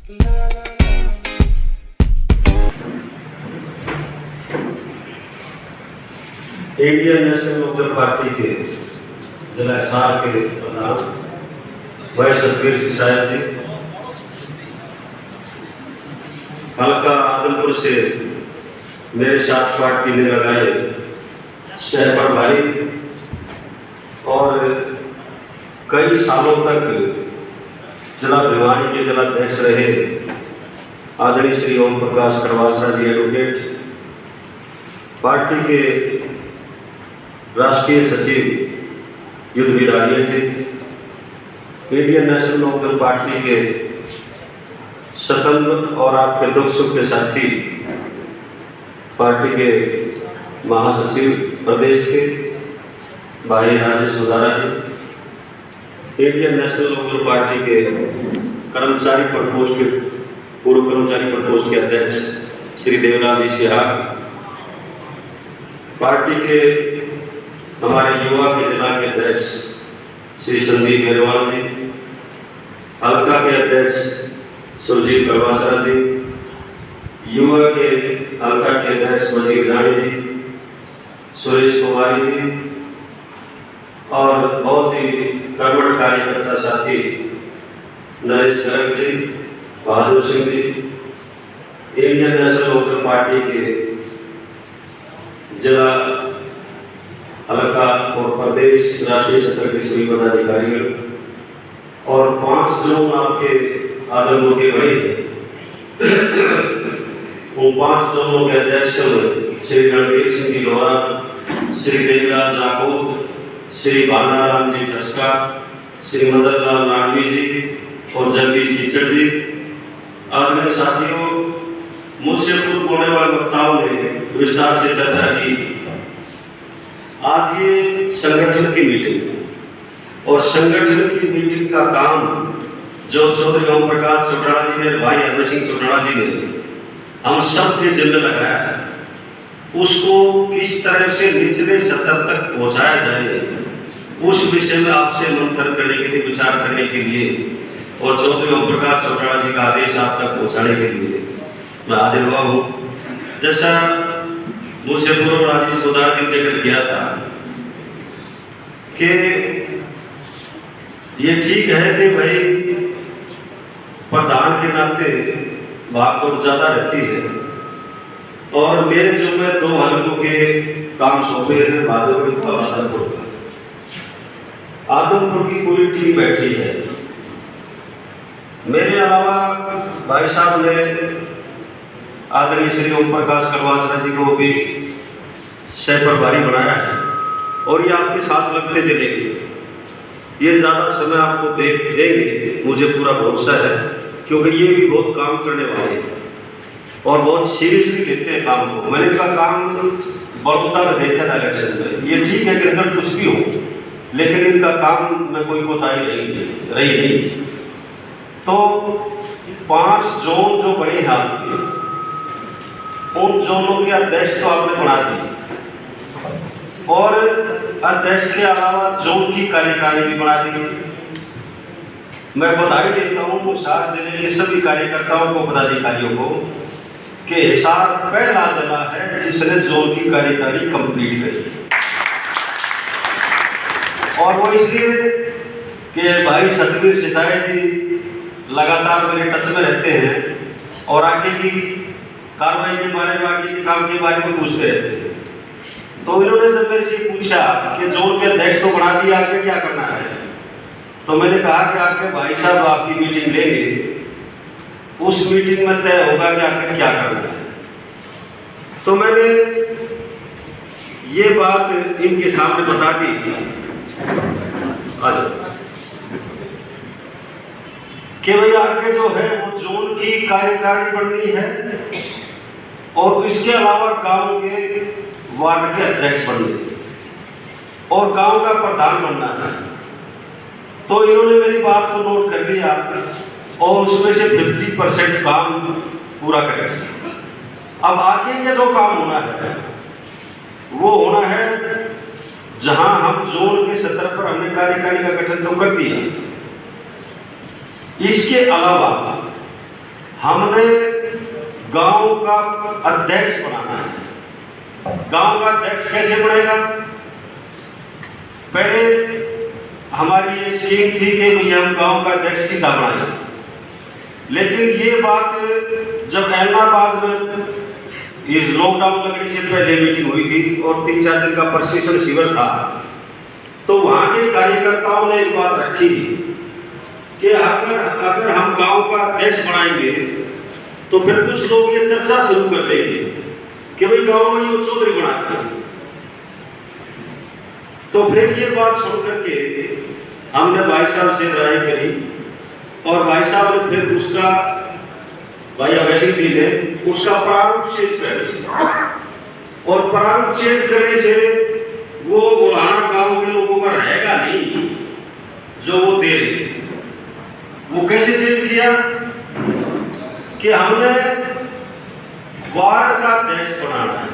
Indian national Lokdal party के जिला हिसार के प्रधान भाई सतवीर सिसाई जी, हल्का आदमपुर से मेरे साथ पार्टी ने लगाए शहर प्रभारी और कई सालों तक जिला भिवानी के जिलाध्यक्ष रहे आदरणीय श्री ओम प्रकाश करवासरा जी एडवोकेट, पार्टी के राष्ट्रीय सचिव युद्धवीर आर्य जी, इंडियन नेशनल लोकदल पार्टी के स्वतंत्र और आपके दुख सुख के साथी पार्टी के महासचिव प्रदेश के भाई राजेश सुधारा जी, इंडियन नेशनल लोकदल पार्टी के कर्मचारी प्रकोष्ठ के पूर्व कर्मचारी प्रकोष्ठ के अध्यक्ष श्री देवलाल जी सिहा, पार्टी के हमारे युवा के जिला के अध्यक्ष श्री संदीप मेहरवाल जी, हल्का के अध्यक्ष सुरजीत करवासरा जी, युवा के हल्का के अध्यक्ष वजीर जानी जी, सुरेश कुमारी जी और बहुत ही कर्मठ कार्यकर्ता साथी Naresh Garg ji, Bahadur Singh ji, Indian national Lokdal party के जिला हल्का और प्रदेश राष्ट्रीय सत्र के सभी पदाधिकारियों और 5 लोग आपके आदमपुर के भाई उन 5 लोगों के अध्यक्ष श्री रणवीर सिंह जी लोहरा, श्री देवलाल जाकोब, श्री भानाराम जी ठसका, श्री मदन लाल नाडवी जी और जगदीश टीचर जी। और मेरे साथियों, मुझसे पूर्व होने वाले वक्ताओं ने विस्तार से चर्चा की। आज ये संगठन की मीटिंग और संगठन की मीटिंग का काम जो चौधरी ओम प्रकाश चौटाला जी ने, भाई हरभजन सिंह चौटाला जी ने हम सब के जिम्मे लगाया है, उसको किस तरह से निचले स्तर तक पहुंचाया जाए उस विषय में आपसे मंथन करने के लिए, विचार करने के लिए और चौधरी ओम प्रकाश चौटाला जी का आदेश आप तक पहुंचाने के लिए मैं हाजिर हुआ हूँ। जैसा मुझसे पूर्व राजेश सुधार जी ने किया था कि ये ठीक है कि भाई प्रधान के नाते भागदौड़ ज्यादा रहती है और मेरे जो मैं 2 हल्कों के काम सौंपे हैं, भागलपुर और आदमपुर की पूरी टीम बैठी है। मेरे अलावा भाई साहब ने आदरणीय श्री ओम प्रकाश करवासरा जी को भी शहर प्रभारी बनाया है और ये आपके साथ लगते चलेंगे, ये ज़्यादा समय आपको देंगे, मुझे पूरा भरोसा है, क्योंकि ये भी बहुत काम करने वाले हैं और बहुत सीरियसली लेते हैं काम को। मैंने इनका काम बड़ौदा में देखा था इलेक्शन में। ये ठीक है कि रिजल्ट कुछ भी हो, लेकिन इनका काम में कोई कोताही रही नहीं। तो 5 जोन जो बने हैं आपके, उन जोनों के अध्यक्ष तो आपने बना दिए और अध्यक्ष के अलावा जोन की कार्यकारिणी भी बना दी। मैं बधाई देता हूँ हिसार जिले के सभी कार्यकर्ताओं को, पदाधिकारियों को कि हिसार पहला जिला है जिसने जोन की कार्यकारिणी कंप्लीट करी और वो इसलिए कि भाई सतवीर सिसाई जी लगातार मेरे टच में रहते हैं और आगे की कार्रवाई के बारे में, आगे के काम के बारे में पूछते रहते हैं। तो इन्होंने जब मेरे से पूछा कि जोन के अध्यक्ष तो बना दिया, आगे क्या करना है, तो मैंने कहा कि आपके भाई साहब आपकी मीटिंग लेंगे, उस मीटिंग में तय होगा कि आपने क्या करना है। तो मैंने ये बात इनके सामने बता दी कि भाई आगे जो है वो जोन की कार्यकारिणी बननी है और इसके अलावा गांव के वार्ड के अध्यक्ष बनने और गांव का प्रधान बनना है। तो इन्होंने मेरी बात को नोट कर लिया और उसमें से 50% काम पूरा करेंगे। अब आगे का जो काम होना है वो होना है, जहां हम जोन के स्तर पर हमने कार्यकारिणी का गठन तो कर दिया, इसके अलावा हमने गांव का अध्यक्ष बनाना है। गांव का अध्यक्ष कैसे बनेगा? पहले हमारी ये स्कीम थी कि भैया हम गांव का अध्यक्ष सीधा बनाएंगे, लेकिन ये बात जब ऐलनाबाद में ये लॉकडाउन लगने से पहले मीटिंग हुई थी और 3-4 दिन का प्रशिक्षण शिविर था, तो वहां के कार्यकर्ताओं ने एक बात रखी कि अगर हम गांव का अध्यक्ष बनाएंगे तो फिर कुछ लोग ये चर्चा शुरू कर देंगे कि भाई गांव में ये चौधरी बनाते हैं। तो फिर ये बात सुन करके हमने भाई साहब से राय करी और भाई साहब ने फिर उसका भाई अवैसी जी ने उसका प्रारूप चेंज कर दिया और प्रारूप चेंज करने से वो बुलाना गांव के लोगों का रहेगा नहीं जो वो दे रहे थे। वो कैसे चेंज किया कि हमने वार्ड का अध्यक्ष बनाना है।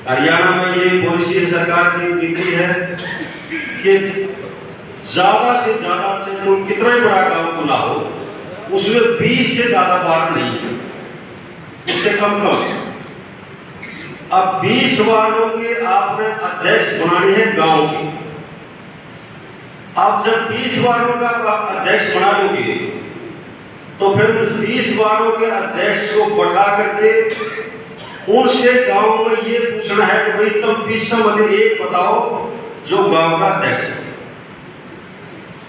हरियाणा में ये पॉलिसी सरकार की नीति है कि ज्यादा से ज्यादा से कोई कितना ही बड़ा गांव खुला हो उसमें 20 से ज्यादा वार्ड नहीं है, उससे कम कम। अब 20 वार्डों के आपने अध्यक्ष बनाने हैं गांव के। अब जब 20 वार्डों का आप अध्यक्ष बना लोगे तो फिर उस 20 वार्डों के अध्यक्ष को बढ़ा करके उनसे गांव में ये पूछना है कि भाई तुम 20 में एक बताओ जो गांव का अध्यक्ष है,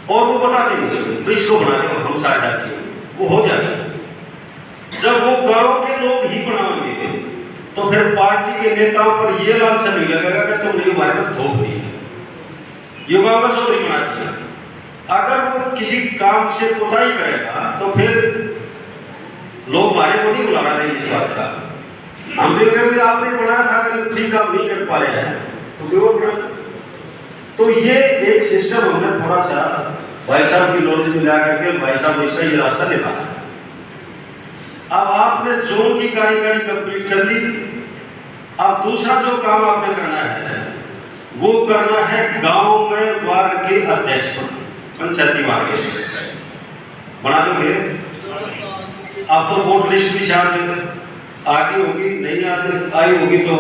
और वो बता देंगे तो इसको बना देंगे हम साझा वो हो जाएगा। जब वो गांव के लोग ही बनाएंगे तो फिर पार्टी के नेताओं पर ये लालच नहीं लगेगा कि तुमने हमारे पर धोख दी, ये गांव का चौधरी बना दिया। अगर वो किसी काम से कोताही करेगा तो फिर लोग हमारे को नहीं बुलाना देंगे इस बात का। हम भी कहेंगे आपने बनाया था कि ठीक आप नहीं कर पा रहे हैं तो क्यों बना। तो ये एक सिस्टम हमने थोड़ा सा भाई साहब की नॉलेज में ला करके भाई साहब ने सही रास्ता निकाला। अब आपने जोन की कार्यकारी कंप्लीट कर दी। अब दूसरा जो काम आपने करना है वो करना है गांव में वार्ड के अध्यक्ष, पंचायती वार्ड के बना दोगे। अब तो वोट लिस्ट भी शायद आगे होगी, नहीं आई होगी तो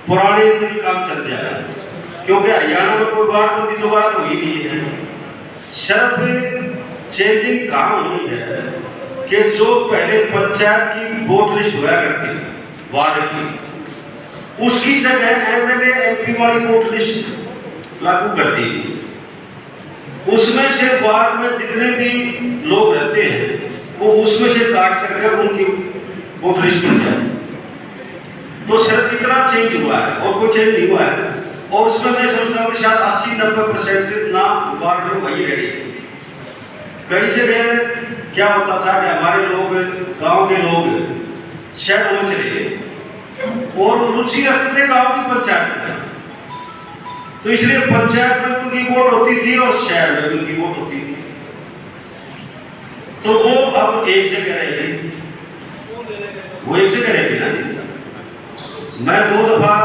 पुराने दिन काम चल जाएगा, क्योंकि हरियाणा में कोई बात होती दोबारा तो ही नहीं है। सिर्फ चेंजिंग काम हुई है कि जो पहले पंचायत की वोट लिस्ट हुआ करती वार्ड की, उसकी जगह एमएलए एमपी वाली वोट लिस्ट लागू कर दी। उसमें से वार्ड में जितने भी लोग रहते हैं वो उसमें से काट करके उनकी वोट लिस्ट बन जाए। तो सिर्फ इतना चेंज हुआ है और कोई चेंज नहीं हुआ है। और उसमें मैं समझता हूँ कि शायद 80-90% ना वार्ड में वही रही। कई जगह क्या होता था कि हमारे लोग गांव के लोग शहर में चले गए और रुचि रखते थे गांव की पंचायत में, तो इसलिए पंचायत में उनकी वोट होती थी और शहर में उनकी वोट होती थी। तो वो अब एक जगह रहेगी, वो एक जगह रहेगी ना। मैं 2 दफा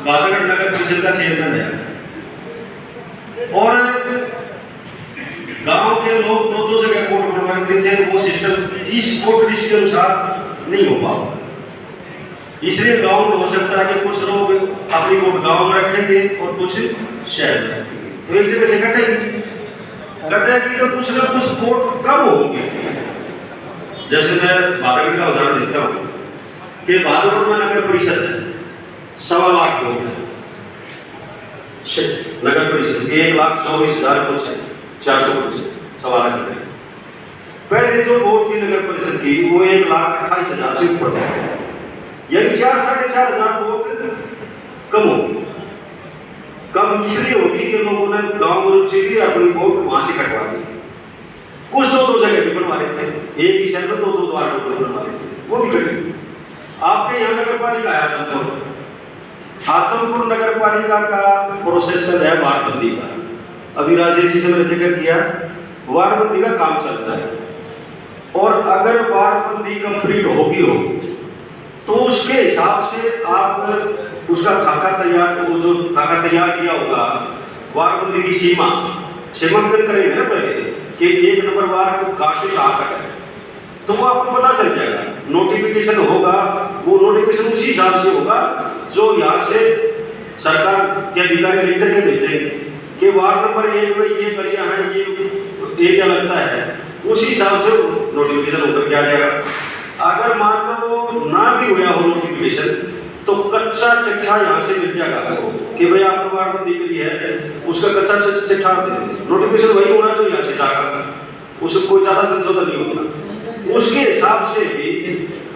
बादलगढ़ नगर परिषद का चेयरमैन है और गांव के लोग 2 जगह वोट बनवाते थे। वो सिस्टम इस वोट लिस्ट के अनुसार नहीं हो पाता, इसलिए गांव में हो सकता है कि कुछ लोग अपनी वोट गांव में रखेंगे और कुछ शहर में रखेंगे, तो एक जगह से कटेगी तो कुछ ना कुछ वोट कम होंगे। जैसे मैं बादलगढ़ का उदाहरण देता हूँ कि बादलगढ़ में नगर परिषद 1.25 लाख वोट है, नगर परिषद 1,24,000 कुछ है, 400 कुछ 1.25 लाख। पहले जो वोट थी नगर परिषद की वो 1,28,000 से ऊपर है, यानी 4-4.5 वोट कम होगी। कम इसलिए होगी कि लोगों ने गांव में रुचि ली, अपनी वोट वहां से कटवा दी। कुछ 2 जगह भी बनवा रहे थे, एक ही शहर में 2 द्वार बनवा रहे थे, वो भी कटी। आपके यहाँ नगर पालिका है आतमपुर नगर पालिका का प्रोसेस चल रहा है वार्डबंदी का। अभी राजेश जी से मैंने जिक्र किया, वार्डबंदी का काम चल रहा है और अगर वार्डबंदी कंप्लीट होगी हो तो उसके हिसाब से आप उसका खाका तैयार, वो जो खाका तैयार किया होगा वार्डबंदी की सीमांकन करेंगे ना पहले कि 1 नंबर वार्ड कहाँ से कहाँ तक है, तो वो आपको पता चल जाएगा। नोटिफिकेशन होगा, वो नोटिफिकेशन उसी हिसाब से होगा जो यहाँ से सरकार के अधिकारी लेकर के भेजेंगे कि वार्ड नंबर 1 में ये गलियां हैं, ये क्या लगता है, उसी हिसाब से नोटिफिकेशन होकर के आ जाएगा। अगर मान लो ना भी हुआ हो नोटिफिकेशन, तो कच्चा चिट्ठा यहाँ से मिल जाएगा आपको कि भाई आपको वार्ड दी गई है, उसका कच्चा चिट्ठा नोटिफिकेशन वही होना जो यहाँ से जाएगा, उसमें कोई ज्यादा संशोधन नहीं होगा। उसके हिसाब से भी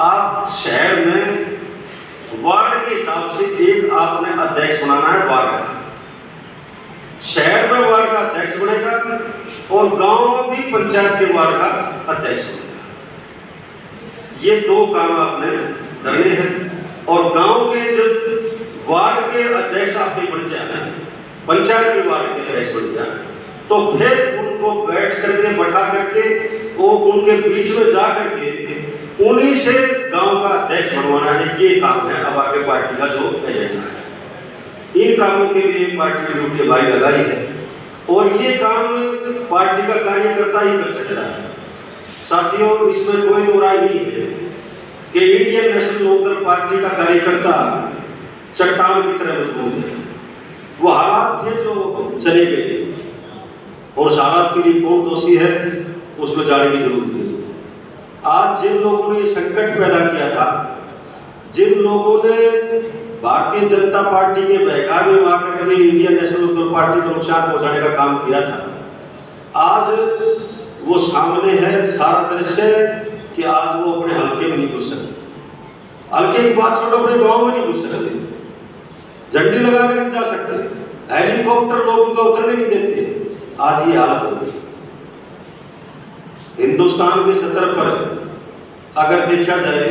आप शहर में वार्ड के हिसाब से एक आपने अध्यक्ष बनाना है वार्ड का। शहर में वार्ड का अध्यक्ष बनेगा और गांव में भी पंचायत के वार्ड का अध्यक्ष बनेगा। ये दो काम आपने करने हैं। और गांव के जब वार्ड के अध्यक्ष आपके बन जाए, पंचायत के वार्ड के अध्यक्ष बन जाए, तो फिर उनको बैठ करके बैठा करके वो उनके बीच में जा करके उन्हीं से गांव का अध्यक्ष बनवाना है। ये काम है अब आगे पार्टी का जो एजेंडा है। इन कामों के लिए पार्टी ने ड्यूटी भाई लगाई है और ये काम पार्टी का कार्यकर्ता ही कर सकता है। साथियों, इसमें कोई दो राय नहीं है कि इंडियन नेशनल लोकदल पार्टी का कार्यकर्ता चट्टान की तरह मजबूत है। वो हालात थे जो चले गए और उस हालात के लिए कौन दोषी है उसमें जाने की जरूरत नहीं। आज जिन लोगों ने संकट पैदा किया था, जिन लोगों ने भारतीय जनता पार्टी के बहकावे में आकर के इंडियन नेशनल लोकदल पार्टी को नुकसान पहुंचाने का काम किया था, आज वो सामने है सारा दृश्य कि आज वो अपने हल्के में नहीं घुस सकते। हल्के की बात छोड़ो, अपने गांव में नहीं घुस सकते, झंडी लगा कर नहीं जा सकते, हेलीकॉप्टर लोगों का उतरने नहीं देते। आज ये हालत हो गई। हिंदुस्तान के सतर पर अगर देखा जाए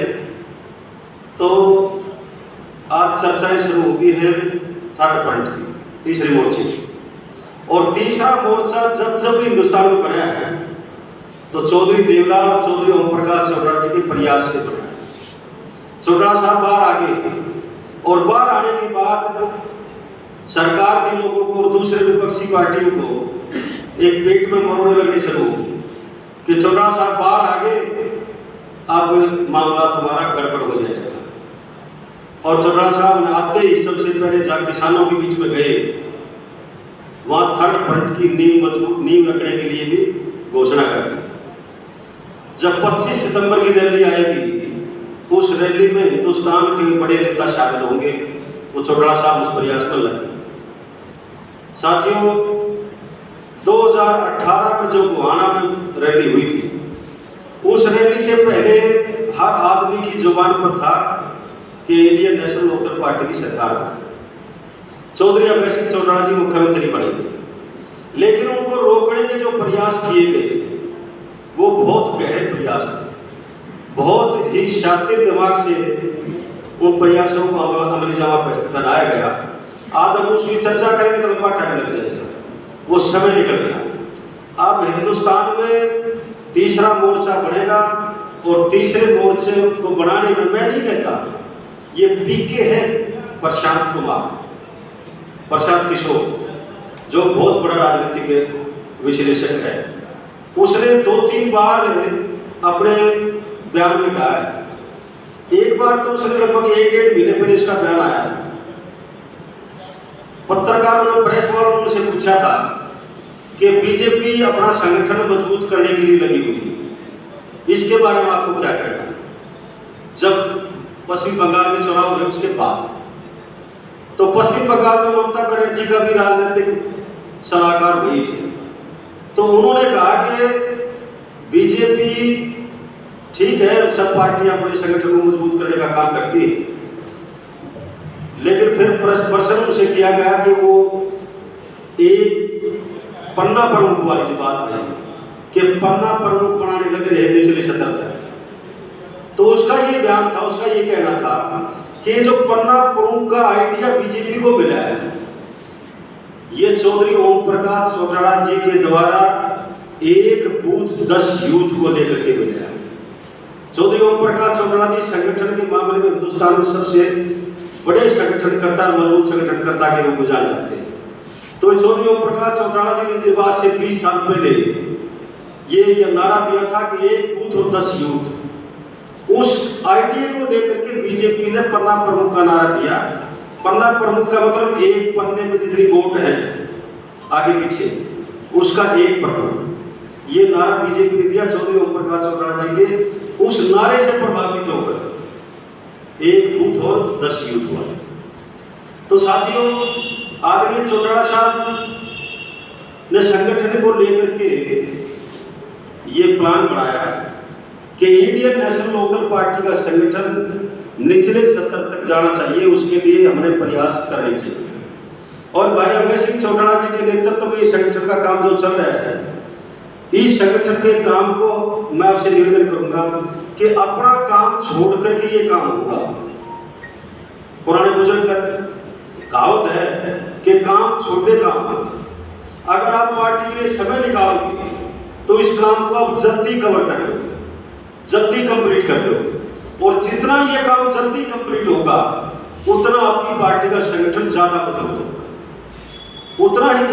तो आज चर्चाएं शुरू हुई है थर्ड फ्रंट की, तीसरे मोर्चे की। और तीसरा मोर्चा जब जब हिंदुस्तान में बना है तो चौधरी देवलाल और चौधरी ओम प्रकाश चौटाला जी के प्रयास से बना। चौटाला साहब बाहर आ गए और बाहर आने के बाद सरकार के लोगों को और दूसरे विपक्षी पार्टियों को एक पेट में मरोड़े लगने शुरू कि चौटाला साहब बाहर आ गए, अब मामला तुम्हारा गड़बड़ हो जाएगा। और चौटाला साहब ने आते ही सबसे पहले जब किसानों के बीच में गए, वहां थर्ड फ्रंट की नींव रखने के लिए भी घोषणा कर दी। जब 25 सितंबर की रैली आएगी, उस रैली में हिंदुस्तान के बड़े नेता शामिल होंगे। वो चौटाला साहब उस प्रयास में लगे। साथियों, 2018 में जो गोहाना में रैली हुई थी, उस रैली से पहले हर आदमी की जुबान पर था कि इंडियन नेशनल लोकदल पार्टी की सरकार है, चौधरी अभय सिंह चौटाला जी मुख्यमंत्री बनेंगे। लेकिन उनको रोकने के जो प्रयास किए गए वो बहुत गहरे प्रयास थे, बहुत ही शातिर दिमाग से उन प्रयासों को अमली जामा बनाया गया। आज हम उसकी चर्चा करेंगे तो लंबा टाइम लग जाएगा, वो समय निकल गया। अब हिंदुस्तान में तीसरा मोर्चा बनेगा और तीसरे मोर्चे को बनाने में मैं नहीं कहता, ये पीके है प्रशांत कुमार, प्रशांत किशोर, जो बहुत बड़ा राजनीतिक विश्लेषक है। उसने 2-3 बार अपने बयान में कहा है। एक बार तो उसने लगभग 1-1.5 महीने पहले इसका बयान आया। पत्रकारों ने, प्रेस वालों ने पूछा था कि बीजेपी अपना संगठन मजबूत करने के लिए लगी हुई है, इसके बारे में आपको क्या कहना है? जब पश्चिम बंगाल में चुनाव हुए उसके बाद तो पश्चिम बंगाल में ममता बनर्जी का भी राजनीतिक सलाहकार हुई थी, तो उन्होंने कहा कि बीजेपी ठीक है, सब पार्टियां अपने संगठन को मजबूत करने का काम करती है, लेकिन फिर प्रश्न उनसे किया गया कि वो एक पन्ना प्रमुख वाली बात है कि पन्ना प्रमुख बनाने लगे रहे निचले सतर तक। तो उसका ये बयान था, उसका ये कहना था कि जो पन्ना प्रमुख का आइडिया बीजेपी को मिला है, ये चौधरी ओम प्रकाश चौटाला जी के द्वारा एक बूथ 10 यूथ को लेकर के मिला है। चौधरी ओम प्रकाश चौटाला जी संगठन के मामले में हिंदुस्तान में सबसे बड़े संगठनकर्ता, मजबूत संगठनकर्ता के रूप में जाने जाते हैं। तो चौधरी ओम प्रकाश चौटाला जी ने बात से 20 साल पहले ये नारा दिया था कि एक बूथ और 10 यूथ। उस आइडिया को लेकर के बीजेपी ने पन्ना प्रमुख का नारा दिया। पन्ना प्रमुख का मतलब एक पन्ने में जितनी वोट है आगे पीछे उसका एक प्रमुख। ये नारा बीजेपी ने दिया चौधरी ओम प्रकाश चौटाला जी के उस नारे से प्रभावित होकर एक बूथ और 10 यूथ हुआ। तो साथियों, आदरणीय चौटाला साहब ने संगठन को लेकर के ये प्लान बनाया कि इंडियन नेशनल लोकल पार्टी का संगठन निचले स्तर तक जाना चाहिए, उसके लिए हमें प्रयास करने चाहिए। और भाई अभय सिंह चौटाला जी के नेतृत्व में इस संगठन का काम जो चल रहा है, इस संगठन के काम को मैं आपसे निवेदन करूंगा कि अपना काम छोड़ करके ये काम होगा। पुराने बुजुर्ग का कहावत है कि काम छोटे काम। अगर आप पार्टी के लिए समय निकालोगे तो इस काम को आप जल्दी कवर कर लो, जल्दी कंप्लीट कर लो। और जितना ये काम जल्दी कंप्लीट होगा उतना आपकी पार्टी का संगठन ज्यादा मजबूत होगा, उतना ही